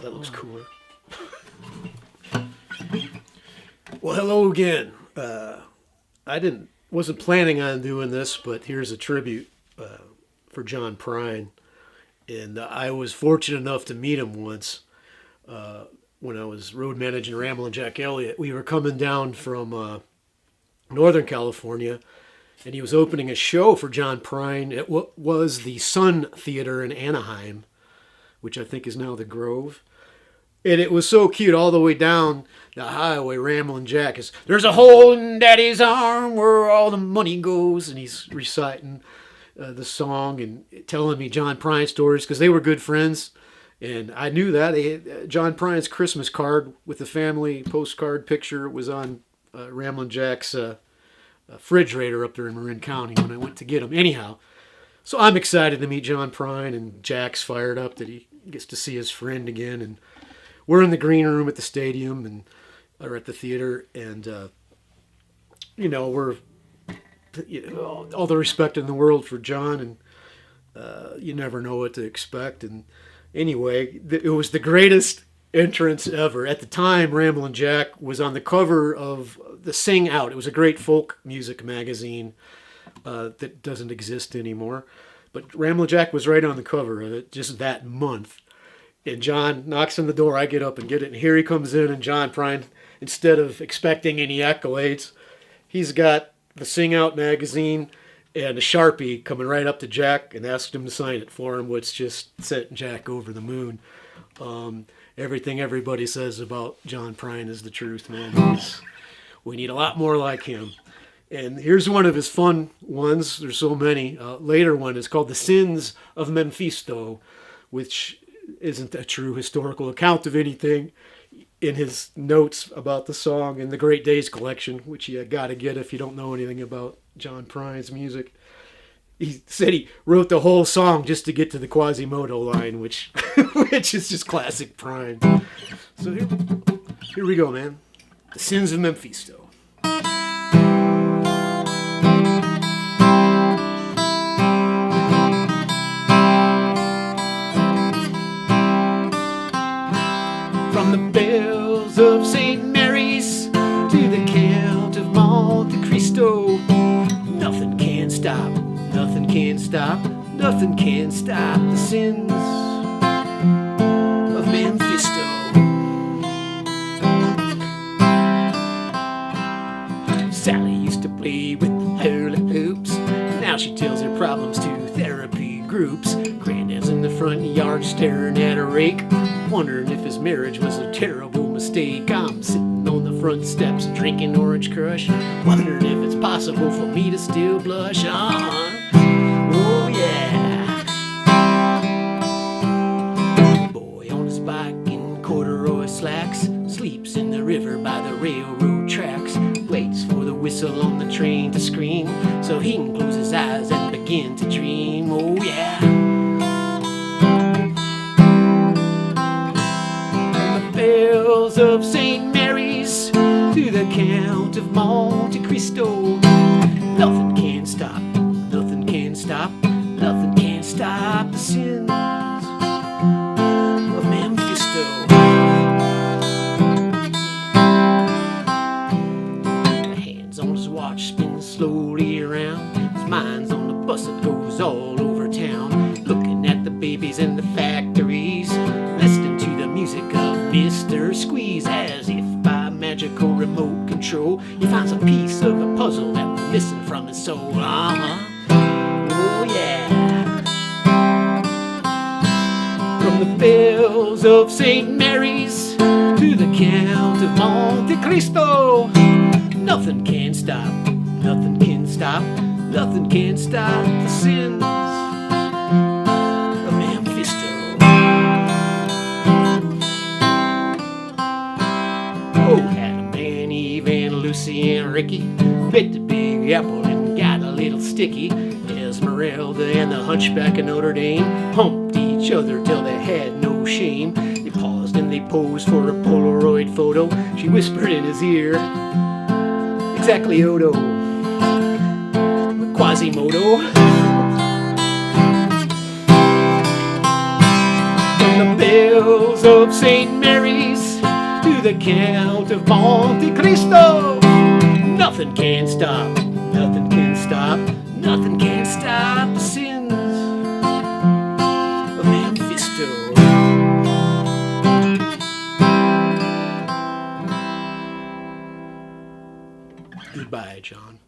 That looks cooler. Well, hello again. Wasn't planning on doing this, but here's a tribute for John Prine. And I was fortunate enough to meet him once when I was road managing Ramblin' Jack Elliott. We were coming down from Northern California, and he was opening a show for John Prine at what was the Sun Theater in Anaheim, which I think is now the Grove. And it was so cute all the way down the highway. Ramblin' Jack is, "There's a hole in Daddy's arm where all the money goes," and he's reciting the song and telling me John Prine stories because they were good friends. And I knew that. John Prine's Christmas card with the family postcard picture was on Ramblin' Jack's refrigerator up there in Marin County when I went to get him. Anyhow, so I'm excited to meet John Prine, and Jack's fired up that he gets to see his friend again. And we're in the green room at the stadium and or at the theater, and we're all the respect in the world for John, and you never know what to expect. And anyway, it was the greatest entrance ever. At the time, Ramblin' Jack was on the cover of the Sing Out. It was a great folk music magazine that doesn't exist anymore. But Ramblin' Jack was right on the cover of it just that month. And John knocks on the door. I get up and get it. And here he comes in. And John Prine, instead of expecting any accolades, he's got the Sing Out magazine and a Sharpie coming right up to Jack and asked him to sign it for him, which just sent Jack over the moon. Everything everybody says about John Prine is the truth, man. We need a lot more like him. And here's one of his fun ones. There's so many. Later one is called The Sins of Memphisto, which isn't a true historical account of anything. In his notes about the song in the Great Days collection, which you got to get if you don't know anything about John Prine's music, he said he wrote the whole song just to get to the Quasimodo line, which is just classic Prine. So here we go, man. The Sins of Memphisto. From the bells of St. Mary's to the Count of Monte Cristo, nothing can stop, nothing can stop, nothing can stop the sins of Memphisto. Sally used to play with hula hoops. Now she tells her problems to therapy groups. Granddad's in the front yard staring at a rake, wondering if his marriage was a terrible mistake. I'm sitting on the front steps drinking Orange Crush, wondering if it's possible for me to still blush. Oh yeah. Boy on his bike in corduroy slacks sleeps in the river by the railroad tracks, waits for the whistle on the train to scream so he can close his eyes and begin to dream. Oh yeah. Bells of St. Mary's to the Count of Monte Cristo, nothing can stop, nothing can stop, nothing can stop the sins of Memphisto. The hands on his watch spin slowly around, his mind's on the bus that goes all over town, looking at the babies in the factories, listening to the music of Mr. Squeeze, as if by magical remote control he finds a piece of a puzzle that was missing from his soul. Oh yeah. From the bells of St. Mary's to the Count of Monte Cristo, nothing can stop, nothing can stop, nothing can stop the sins of Memphisto. Oh, had a man, Eve, and Lucy, and Ricky bit the Big Apple and got a little sticky. Esmeralda and the Hunchback of Notre Dame humped each other till they had no shame. They paused and they posed for a Polaroid photo. She whispered in his ear, "Exactly, Odo, Quasimodo." From the bells of St. Mary's to the Count of Monte Cristo. Nothing can stop, nothing can stop, nothing can stop the sins of Memphisto. Goodbye, John.